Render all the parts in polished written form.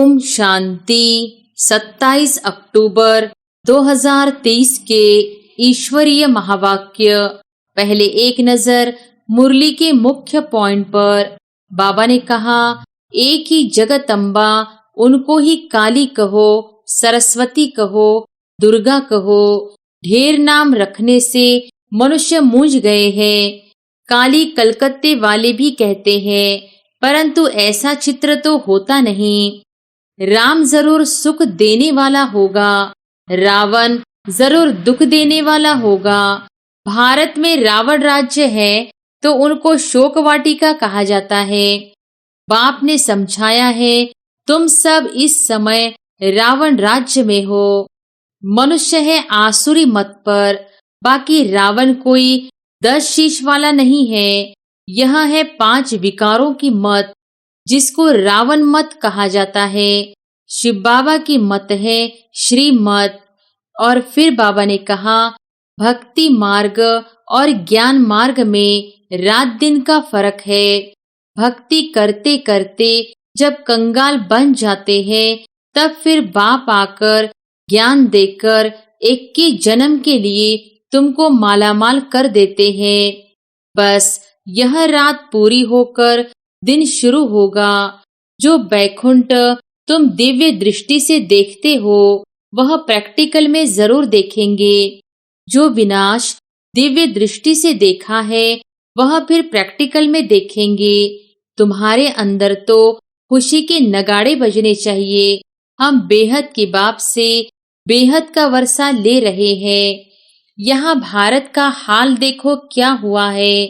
ओम शांति। 27 अक्टूबर 2023 के ईश्वरीय महावाक्य। पहले एक नजर मुरली के मुख्य पॉइंट पर। बाबा ने कहा, एक ही जगदम्बा, उनको ही काली कहो, सरस्वती कहो, दुर्गा कहो। ढेर नाम रखने से मनुष्य मूंझ गए हैं। काली कलकत्ते वाले भी कहते हैं, परंतु ऐसा चित्र तो होता नहीं। राम जरूर सुख देने वाला होगा, रावण जरूर दुख देने वाला होगा। भारत में रावण राज्य है तो उनको शोक वाटिका कहा जाता है। बाप ने समझाया है, तुम सब इस समय रावण राज्य में हो। मनुष्य है आसुरी मत पर, बाकी रावण कोई 10 शीश वाला नहीं है। यह है 5 विकारों की मत, जिसको रावण मत कहा जाता है। शिव बाबा की मत है श्री मत। और फिर बाबा ने कहा, भक्ति मार्ग और ज्ञान मार्ग में रात दिन का फर्क है। भक्ति करते करते जब कंगाल बन जाते हैं, तब फिर बाप आकर ज्ञान देकर 21 जन्म के लिए तुमको मालामाल कर देते हैं। बस यह रात पूरी होकर दिन शुरू होगा। जो बैकुंठ तुम दिव्य दृष्टि से देखते हो, वह प्रैक्टिकल में जरूर देखेंगे। जो विनाश दिव्य दृष्टि से देखा है, वह फिर प्रैक्टिकल में देखेंगे। तुम्हारे अंदर तो खुशी के नगाड़े बजने चाहिए। हम बेहद के बाप से बेहद का वर्षा ले रहे हैं। यहाँ भारत का हाल देखो क्या हुआ है।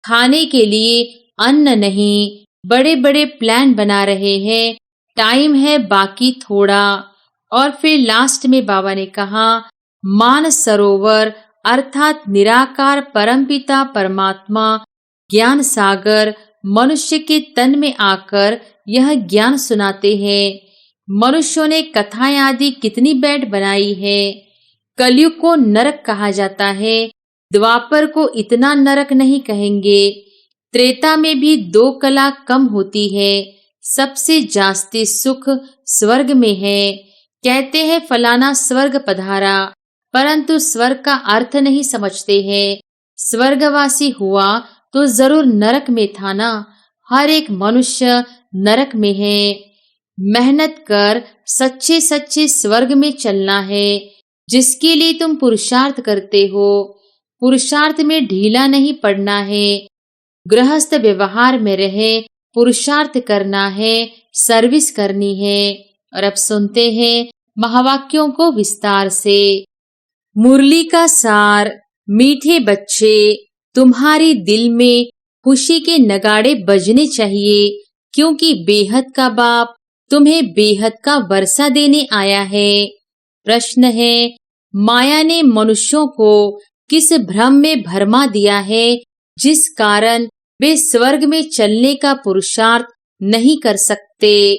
खाने के लिए अन्न नहीं, बड़े बड़े प्लान बना रहे हैं। टाइम है बाकी थोड़ा। और फिर लास्ट में बाबा ने कहा, मान सरोवर अर्थात निराकार परमपिता परमात्मा ज्ञान सागर मनुष्य के तन में आकर यह ज्ञान सुनाते हैं। मनुष्यों ने कथाएं आदि कितनी बैठ बनाई है। कलयुग को नरक कहा जाता है, द्वापर को इतना नरक नहीं कहेंगे। त्रेता में भी 2 कला कम होती है। सबसे जास्ती सुख स्वर्ग में है। कहते हैं फलाना स्वर्ग पधारा, परंतु स्वर्ग का अर्थ नहीं समझते हैं। स्वर्गवासी हुआ तो जरूर नरक में था ना। हर एक मनुष्य नरक में है। मेहनत कर सच्चे सच्चे स्वर्ग में चलना है, जिसके लिए तुम पुरुषार्थ करते हो। पुरुषार्थ में ढीला नहीं पड़ना है। गृहस्थ व्यवहार में रहे, पुरुषार्थ करना है, सर्विस करनी है। और अब सुनते हैं महावाक्यों को विस्तार से। मुरली का सार। मीठे बच्चे, तुम्हारे दिल में खुशी के नगाड़े बजने चाहिए, क्योंकि बेहद का बाप तुम्हें बेहद का वर्षा देने आया है। प्रश्न है, माया ने मनुष्यों को किस भ्रम में भरमा दिया है, जिस कारण वे स्वर्ग में चलने का पुरुषार्थ नहीं कर सकते?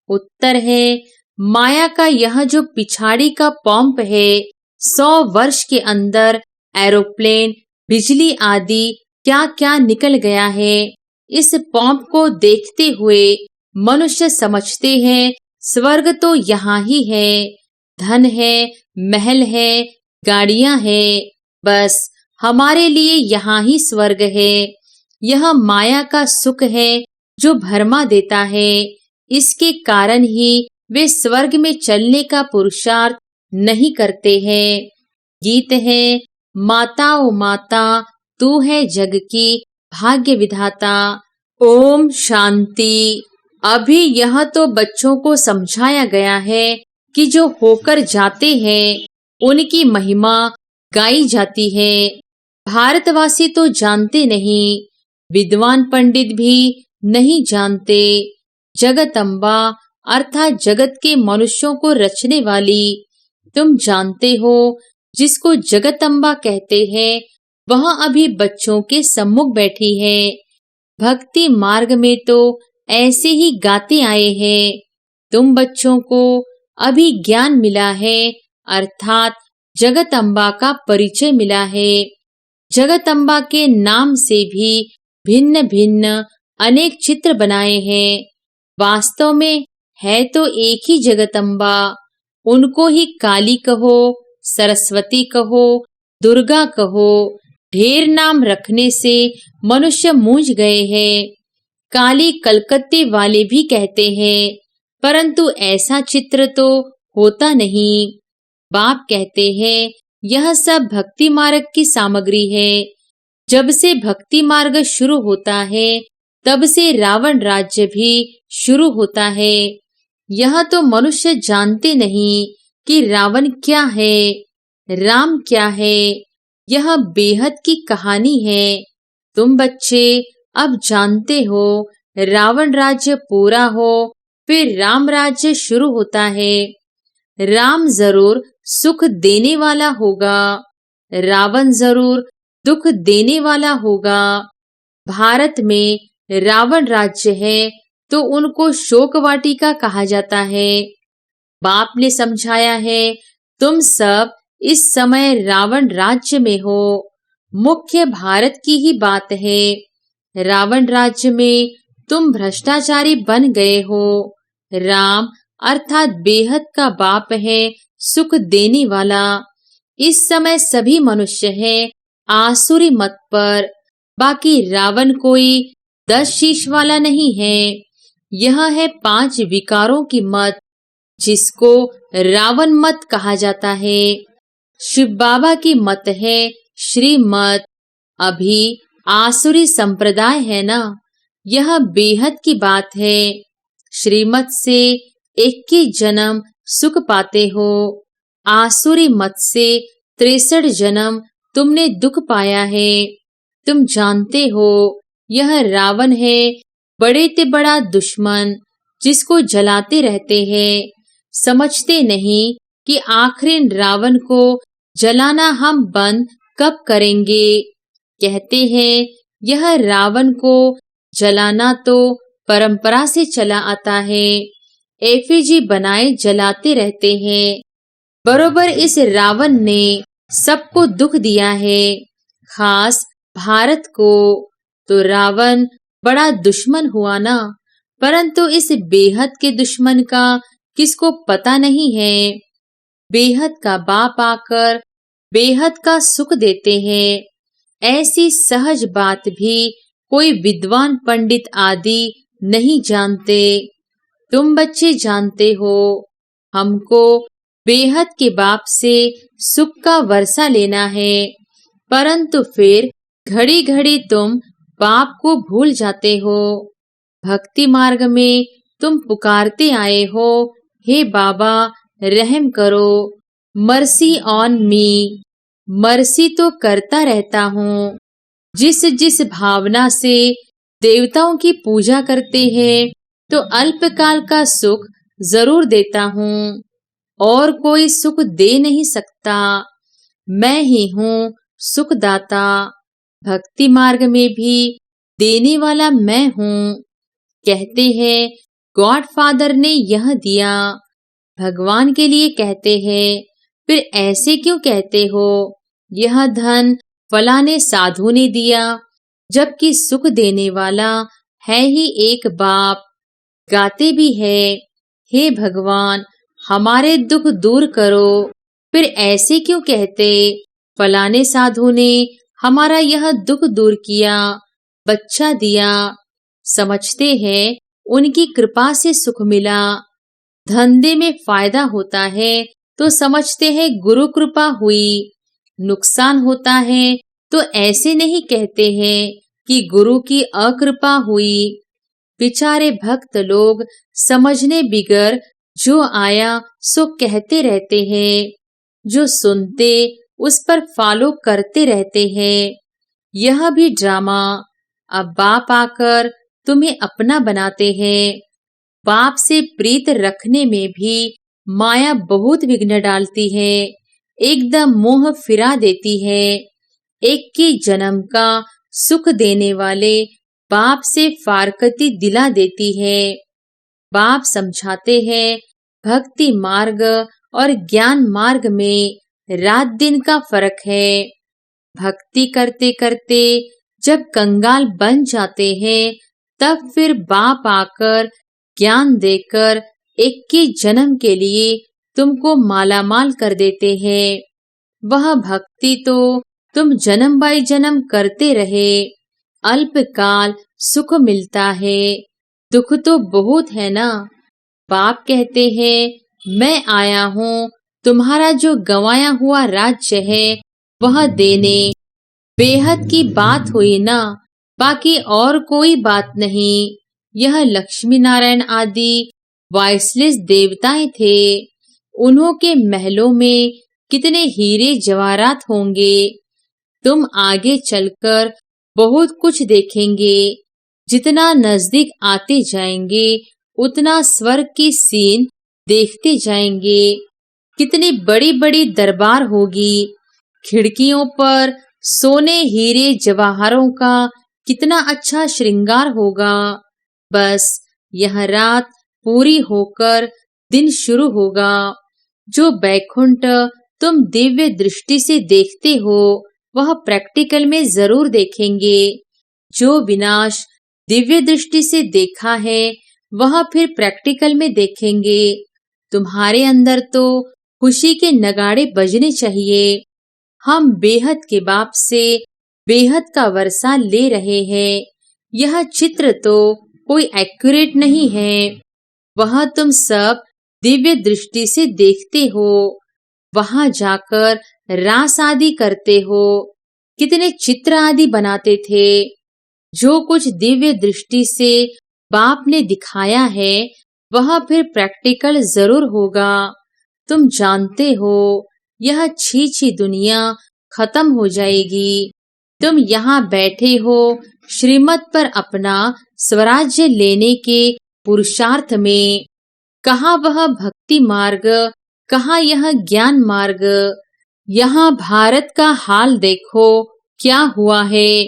उत्तर है, माया का यह जो पिछाड़ी का पंप है, 100 वर्ष के अंदर एरोप्लेन, बिजली आदि क्या क्या निकल गया है। इस पंप को देखते हुए मनुष्य समझते हैं स्वर्ग तो यहाँ ही है। धन है, महल है, गाड़ियां है, बस हमारे लिए यहाँ ही स्वर्ग है। यह माया का सुख है जो भरमा देता है। इसके कारण ही वे स्वर्ग में चलने का पुरुषार्थ नहीं करते हैं। गीत है, माता ओ माता, तू है जग की भाग्य विधाता। ओम शांति। अभी यह तो बच्चों को समझाया गया है कि जो होकर जाते हैं उनकी महिमा गाई जाती है। भारतवासी तो जानते नहीं, विद्वान पंडित भी नहीं जानते। जगदम्बा अर्थात जगत के मनुष्यों को रचने वाली तुम जानते हो। जिसको जगदम्बा कहते हैं, वह अभी बच्चों के सम्मुख बैठी है। भक्ति मार्ग में तो ऐसे ही गाते आए हैं। तुम बच्चों को अभी ज्ञान मिला है, अर्थात जगदम्बा का परिचय मिला है। जगदम्बा के नाम से भी भिन्न भिन्न अनेक चित्र बनाए हैं। वास्तव में है तो एक ही जगदम्बा, उनको ही काली कहो, सरस्वती कहो, दुर्गा कहो। ढेर नाम रखने से मनुष्य मूंझ गए हैं। काली कलकत्ते वाले भी कहते हैं, परंतु ऐसा चित्र तो होता नहीं। बाप कहते हैं, यह सब भक्ति मार्ग की सामग्री है। जब से भक्ति मार्ग शुरू होता है, तब से रावण राज्य भी शुरू होता है। यह तो मनुष्य जानते नहीं कि रावण क्या है, राम क्या है। यह बेहद की कहानी है। तुम बच्चे अब जानते हो, रावण राज्य पूरा हो फिर राम राज्य शुरू होता है। राम जरूर सुख देने वाला होगा, रावण जरूर दुख देने वाला होगा। भारत में रावण राज्य है तो उनको शोक वाटिका कहा जाता है। बाप ने समझाया है, तुम सब इस समय रावण राज्य में हो। मुख्य भारत की ही बात है। रावण राज्य में तुम भ्रष्टाचारी बन गए हो। राम अर्थात बेहद का बाप है, सुख देने वाला। इस समय सभी मनुष्य हैं आसुरी मत पर। बाकी रावण कोई 10 शीश वाला नहीं है। यह है 5 विकारों की मत, जिसको रावण मत कहा जाता है। शिव बाबा की मत है श्रीमत। अभी आसुरी संप्रदाय है ना, यह बेहद की बात है। श्रीमत से 21 जन्म सुख पाते हो। आसुरी मत से 63 जन्म तुमने दुख पाया है। तुम जानते हो, यह रावण है बड़े ते बड़ा दुश्मन, जिसको जलाते रहते हैं। समझते नहीं कि आखिर रावण को जलाना हम बंद कब करेंगे। कहते हैं, यह रावण को जलाना तो परंपरा से चला आता है। एफिजी बनाए जलाते रहते हैं। बरोबर इस रावण ने सबको दुख दिया है, खास भारत को। तो रावण बड़ा दुश्मन हुआ ना, परंतु इस बेहद के दुश्मन का किसको पता नहीं है। बेहद का बाप आकर बेहद का सुख देते हैं। ऐसी सहज बात भी कोई विद्वान पंडित आदि नहीं जानते। तुम बच्चे जानते हो, हमको बेहद के बाप से सुख का वर्षा लेना है। परंतु फिर घड़ी घड़ी तुम बाप को भूल जाते हो। भक्ति मार्ग में तुम पुकारते आए हो, हे बाबा रहम करो, मर्सी ऑन मी। मर्सी तो करता रहता हूँ। जिस जिस भावना से देवताओं की पूजा करते हैं, तो अल्पकाल का सुख जरूर देता हूँ। और कोई सुख दे नहीं सकता। मैं ही हूँ सुखदाता। भक्ति मार्ग में भी देने वाला मैं हूँ। कहते हैं, गॉड फादर ने यह दिया। भगवान के लिए कहते हैं, फिर ऐसे क्यों कहते हो, यह धन फलाने साधु ने दिया, जबकि सुख देने वाला है ही एक बाप। गाते भी है, हे भगवान हमारे दुख दूर करो। फिर ऐसे क्यों कहते, फलाने साधु ने हमारा यह दुख दूर किया, बच्चा दिया। समझते हैं उनकी कृपा से सुख मिला। धंधे में फायदा होता है तो समझते हैं गुरु कृपा हुई। नुकसान होता है तो ऐसे नहीं कहते हैं कि गुरु की अकृपा हुई। बेचारे भक्त लोग समझने बिगर जो आया सो कहते रहते हैं। जो सुनते उस पर फॉलो करते रहते हैं। यह भी ड्रामा। अब बाप आकर तुम्हें अपना बनाते हैं। बाप से प्रीत रखने में भी माया बहुत विघ्न डालती है, एकदम मोह फिरा देती है। एक की जन्म का सुख देने वाले बाप से फारकती दिला देती है। बाप समझाते हैं, भक्ति मार्ग और ज्ञान मार्ग में रात दिन का फर्क है। भक्ति करते करते जब कंगाल बन जाते हैं, तब फिर बाप आकर ज्ञान देकर 21 जन्म के लिए तुमको मालामाल कर देते हैं। वह भक्ति तो तुम जन्म बाई जन्म करते रहे। अल्पकाल सुख मिलता है, दुख तो बहुत है ना। बाप कहते हैं मैं आया हूँ तुम्हारा जो गंवाया हुआ राज्य है वह देने। बेहद की बात हुई ना, बाकी और कोई बात नहीं। यह लक्ष्मी नारायण आदि वॉइसलेस देवताएं थे। उन्हों के महलों में कितने हीरे जवाहरात होंगे। तुम आगे चलकर बहुत कुछ देखेंगे। जितना नजदीक आते जाएंगे उतना स्वर्ग की सीन देखते जाएंगे। कितनी बड़ी बड़ी दरबार होगी। खिड़कियों पर सोने हीरे जवाहरों का कितना अच्छा श्रृंगार होगा। बस यह रात पूरी होकर दिन शुरू होगा। जो बैकुंठ तुम दिव्य दृष्टि से देखते हो वह प्रैक्टिकल में जरूर देखेंगे। जो विनाश दिव्य दृष्टि से देखा है वह फिर प्रैक्टिकल में देखेंगे। तुम्हारे अंदर तो खुशी के नगाड़े बजने चाहिए। हम बेहद के बाप से बेहद का वर्षा ले रहे हैं। यह चित्र तो कोई एक्यूरेट नहीं है। वह तुम सब दिव्य दृष्टि से देखते हो। वहां जाकर रास आदि करते हो। कितने चित्र आदि बनाते थे। जो कुछ दिव्य दृष्टि से बाप ने दिखाया है वह फिर प्रैक्टिकल जरूर होगा। तुम जानते हो यह छी दुनिया खत्म हो जाएगी। तुम यहाँ बैठे हो श्रीमत पर अपना स्वराज्य लेने के पुरुषार्थ में। कहाँ वह भक्ति मार्ग, कहाँ यह ज्ञान मार्ग। यहाँ भारत का हाल देखो क्या हुआ है।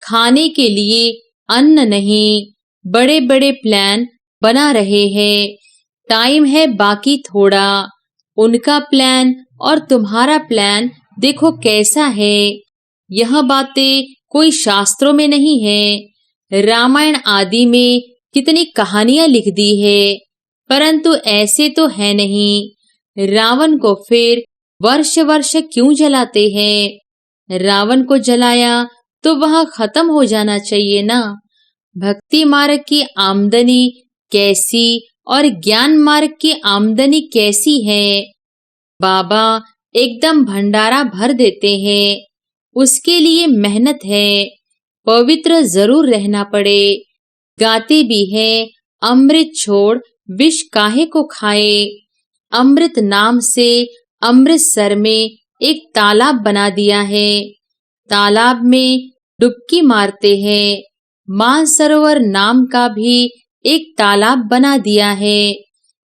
खाने के लिए अन्न नहीं, बड़े बड़े प्लान बना रहे हैं। टाइम है बाकी थोड़ा। उनका प्लान और तुम्हारा प्लान देखो कैसा है। यह बातें कोई शास्त्रों में नहीं है। रामायण आदि में कितनी कहानियां लिख दी है, परंतु ऐसे तो है नहीं। रावण को फिर वर्ष वर्ष क्यों जलाते हैं। रावण को जलाया तो वह खत्म हो जाना चाहिए ना। भक्ति मार्ग की आमदनी कैसी और ज्ञान मार्ग की आमदनी कैसी है। बाबा एकदम भंडारा भर देते हैं। उसके लिए मेहनत है। पवित्र जरूर रहना पड़े। गाते भी है अमृत छोड़ विष काहे को खाए। अमृत नाम से अमृतसर में एक तालाब बना दिया है। तालाब में डुबकी मारते हैं। मानसरोवर नाम का भी एक तालाब बना दिया है।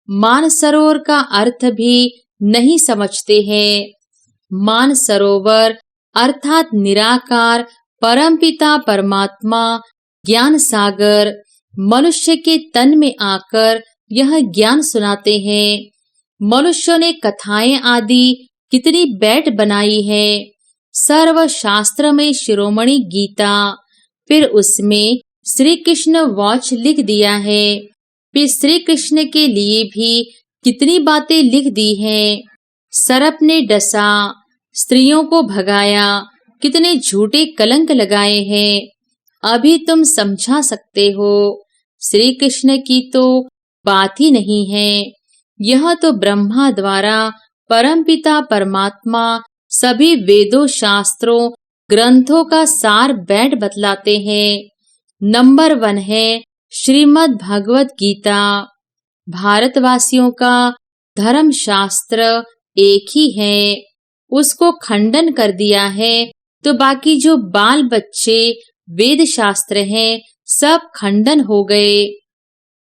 मानसरोवर का अर्थ भी नहीं समझते हैं। मानसरोवर अर्थात निराकार परमपिता परमात्मा ज्ञान सागर मनुष्य के तन में आकर यह ज्ञान सुनाते हैं। मनुष्यों ने कथाएं आदि कितनी बैठ बनाई है। सर्व शास्त्र में शिरोमणि गीता, फिर उसमें श्री कृष्ण वॉच लिख दिया है। फिर श्री कृष्ण के लिए भी कितनी बातें लिख दी हैं। सर्प ने डसा, स्त्रियों को भगाया, कितने झूठे कलंक लगाए हैं। अभी तुम समझा सकते हो। श्री कृष्ण की तो बात ही नहीं है। यह तो ब्रह्मा द्वारा परमपिता परमात्मा सभी वेदों शास्त्रों ग्रंथों का सार बैठ बतलाते हैं। नंबर 1 है श्रीमद् भगवत गीता। भारतवासियों का धर्म शास्त्र एक ही है। उसको खंडन कर दिया है तो बाकी जो बाल बच्चे वेद शास्त्र हैं सब खंडन हो गए।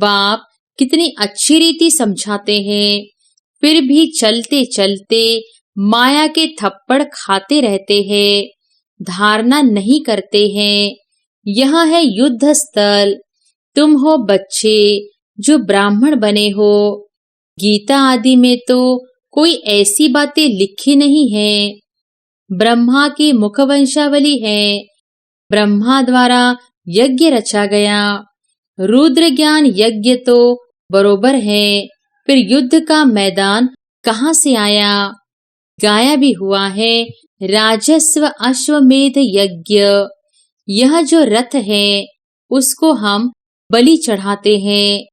बाप कितनी अच्छी रीति समझाते हैं, फिर भी चलते चलते माया के थप्पड़ खाते रहते हैं। धारणा नहीं करते हैं। यह है युद्ध स्थल। तुम हो बच्चे जो ब्राह्मण बने हो। गीता आदि में तो कोई ऐसी बातें लिखी नहीं है। ब्रह्मा की मुखवंशावली है। ब्रह्मा द्वारा यज्ञ रचा गया। रुद्र ज्ञान यज्ञ तो बरोबर है। फिर युद्ध का मैदान कहाँ से आया? गाया भी हुआ है, राजस्व अश्वमेध यज्ञ। यह जो रथ है उसको हम बलि चढ़ाते हैं।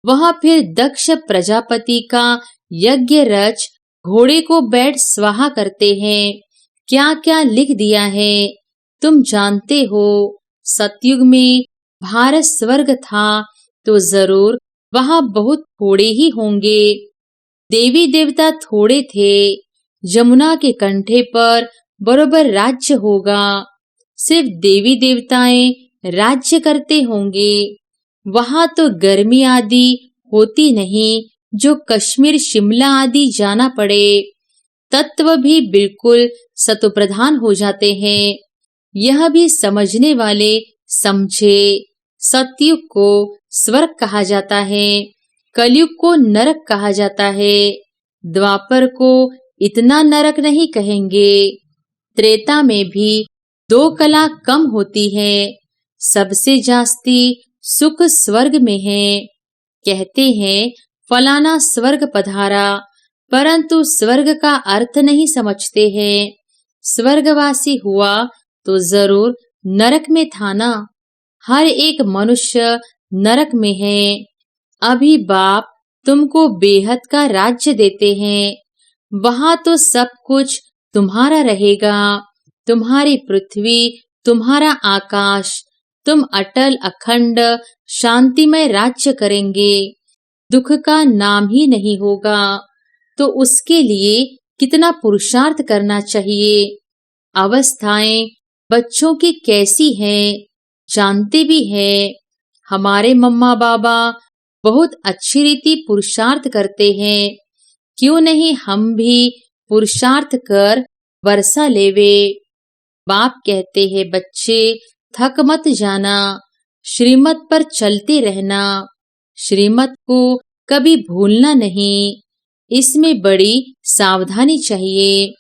वह फिर दक्ष प्रजापति का यज्ञ रच घोड़े को बैठ स्वाहा करते हैं। क्या क्या लिख दिया है तुम जानते हो। सतयुग में भारत स्वर्ग था तो जरूर वहां बहुत थोड़े ही होंगे। देवी देवता थोड़े थे। यमुना के कंठे पर बरोबर राज्य होगा। सिर्फ देवी देवताएं राज्य करते होंगे। वहां तो गर्मी आदि होती नहीं जो कश्मीर शिमला आदि जाना पड़े। तत्व भी बिल्कुल सतोप्रधान हो जाते हैं। यह भी समझने वाले समझे। सतयुग को स्वर्ग कहा जाता है, कलयुग को नरक कहा जाता है। द्वापर को इतना नरक नहीं कहेंगे। त्रेता में भी 2 कला कम होती है। सबसे जास्ती सुख स्वर्ग में है। कहते हैं फलाना स्वर्ग पधारा, परंतु स्वर्ग का अर्थ नहीं समझते हैं। स्वर्गवासी हुआ तो जरूर नरक में था ना। हर एक मनुष्य नरक में है। अभी बाप तुमको बेहद का राज्य देते हैं। वहां तो सब कुछ तुम्हारा रहेगा। तुम्हारी पृथ्वी, तुम्हारा आकाश। तुम अटल अखंड शांतिमय राज्य करेंगे। दुख का नाम ही नहीं होगा। तो उसके लिए कितना पुरुषार्थ करना चाहिए। अवस्थाएं बच्चों की कैसी हैं जानते भी हैं। हमारे मम्मा बाबा बहुत अच्छी रीति पुरुषार्थ करते हैं। क्यों नहीं हम भी पुरुषार्थ कर वर्षा लेवे। बाप कहते हैं बच्चे थक मत जाना, श्रीमत पर चलते रहना। श्रीमत को कभी भूलना नहीं। इसमें बड़ी सावधानी चाहिए।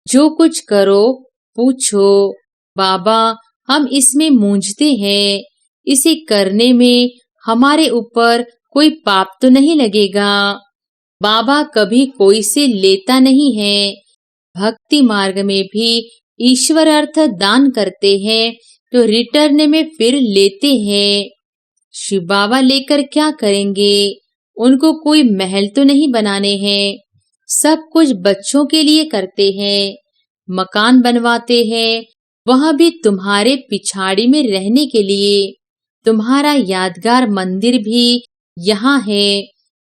जो कुछ करो पूछो, बाबा हम इसमें मूंझते हैं, इसे करने में हमारे ऊपर कोई पाप तो नहीं लगेगा। बाबा कभी कोई से लेता नहीं है। भक्ति मार्ग में भी ईश्वर अर्थ दान करते हैं तो रिटर्न में फिर लेते हैं। शिव बाबा लेकर क्या करेंगे? उनको कोई महल तो नहीं बनाने हैं। सब कुछ बच्चों के लिए करते हैं। मकान बनवाते हैं, वह भी तुम्हारे पिछाड़ी में रहने के लिए। तुम्हारा यादगार मंदिर भी यहाँ है।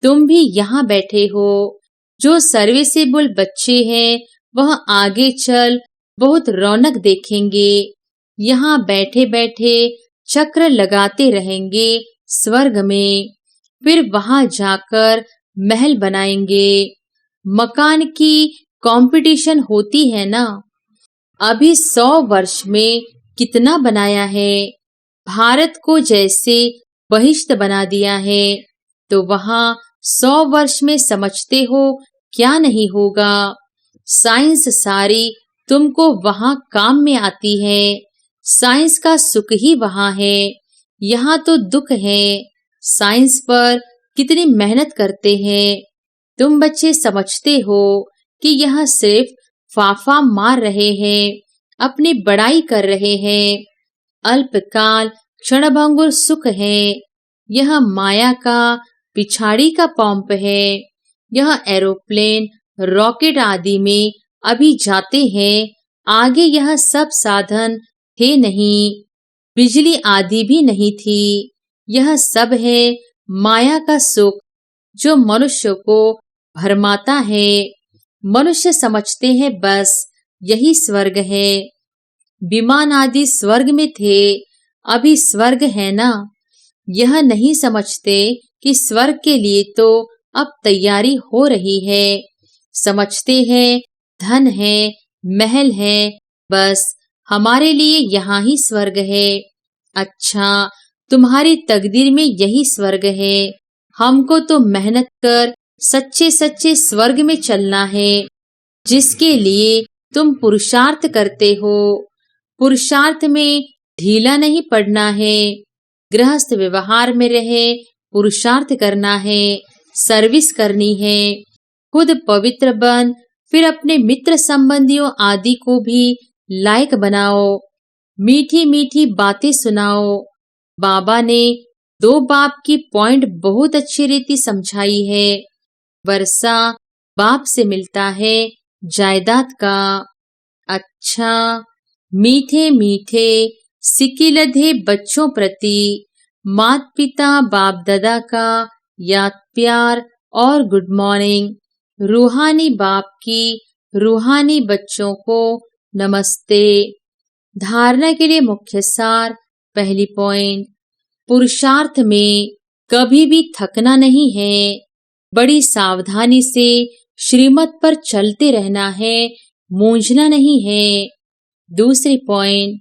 तुम भी यहाँ बैठे हो। जो सर्विसेबल बच्चे हैं वह आगे चल बहुत रौनक देखेंगे। यहाँ बैठे बैठे चक्र लगाते रहेंगे स्वर्ग में। फिर वहां जाकर महल बनाएंगे। मकान की कंपटीशन होती है ना। अभी 100 वर्ष में कितना बनाया है। भारत को जैसे बहिष्ट बना दिया है तो वहां 100 वर्ष में समझते हो क्या नहीं होगा। साइंस सारी तुमको वहां काम में आती है। साइंस का सुख ही वहां है। यहाँ तो दुख है। साइंस पर कितनी मेहनत करते हैं। तुम बच्चे समझते हो कि यह सिर्फ फाफा मार रहे हैं, अपनी बड़ाई कर रहे हैं। अल्पकाल क्षणभंगुर सुख है। यह माया का पिछाड़ी का पंप है। यह एरोप्लेन रॉकेट आदि में अभी जाते हैं। आगे यह सब साधन थे नहीं। बिजली आदि भी नहीं थी। यह सब है माया का सुख जो मनुष्य को भरमाता है। मनुष्य समझते हैं बस यही स्वर्ग है। विमान आदि स्वर्ग में थे, अभी स्वर्ग है ना। यह नहीं समझते कि स्वर्ग के लिए तो अब तैयारी हो रही है। समझते हैं धन है, महल है, बस हमारे लिए यहाँ ही स्वर्ग है। अच्छा, तुम्हारी तकदीर में यही स्वर्ग है। हमको तो मेहनत कर सच्चे सच्चे स्वर्ग में चलना है, जिसके लिए तुम पुरुषार्थ करते हो। पुरुषार्थ में ढीला नहीं पड़ना है। गृहस्थ व्यवहार में रहे पुरुषार्थ करना है। सर्विस करनी है। खुद पवित्र बन, फिर अपने मित्र संबंधियों आदि को भी लायक बनाओ। मीठी मीठी बातें सुनाओ। बाबा ने 2 बाप की पॉइंट बहुत अच्छी रीति समझाई है। वर्षा बाप से मिलता है जायदाद का। अच्छा, मीठे मीठे सिकिलधे बच्चों प्रति माता पिता बाप दादा का याद प्यार और गुड मॉर्निंग। रूहानी बाप की रूहानी बच्चों को नमस्ते। धारणा के लिए मुख्य सार। पहली पॉइंट, पुरुषार्थ में कभी भी थकना नहीं है। बड़ी सावधानी से श्रीमत पर चलते रहना है, मूंझना नहीं है। दूसरी पॉइंट,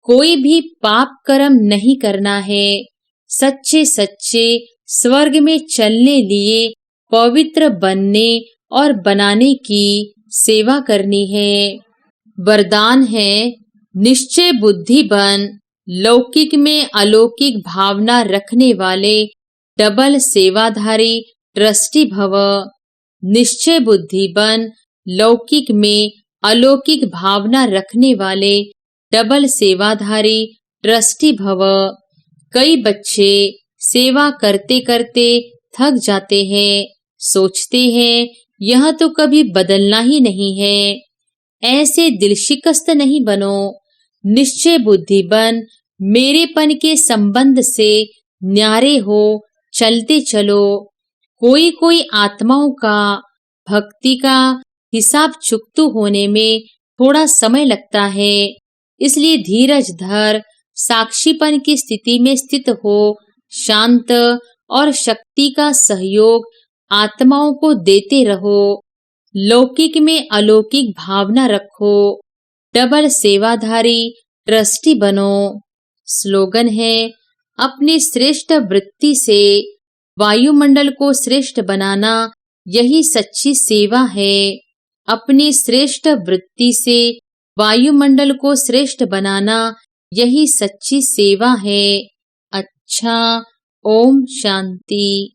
कोई भी पाप कर्म नहीं करना है। सच्चे सच्चे स्वर्ग में चलने लिए पवित्र बनने और बनाने की सेवा करनी है। वरदान है, निश्चय बुद्धि बन, लौकिक में अलौकिक भावना रखने वाले डबल सेवाधारी ट्रस्टी भव। निश्चय बुद्धि बन, लौकिक में अलौकिक भावना रखने वाले डबल सेवाधारी ट्रस्टी भव। कई बच्चे सेवा करते करते थक जाते हैं, सोचते हैं यह तो कभी बदलना ही नहीं है। ऐसे दिल शिकस्त नहीं बनो। निश्चय बुद्धि बन, मेरेपन के संबंध से न्यारे हो, चलते चलो। कोई कोई आत्माओं का भक्ति का हिसाब चुकतू होने में थोड़ा समय लगता है, इसलिए धीरज धर, साक्षीपन की स्थिति में स्थित हो, शांत और शक्ति का सहयोग आत्माओं को देते रहो। लौकिक में अलौकिक भावना रखो, डबल सेवाधारी ट्रस्टी बनो। स्लोगन है, अपनी श्रेष्ठ वृत्ति से वायुमंडल को श्रेष्ठ बनाना यही सच्ची सेवा है। अपनी श्रेष्ठ वृत्ति से वायुमंडल को श्रेष्ठ बनाना यही सच्ची सेवा है। अच्छा, ओम शांति।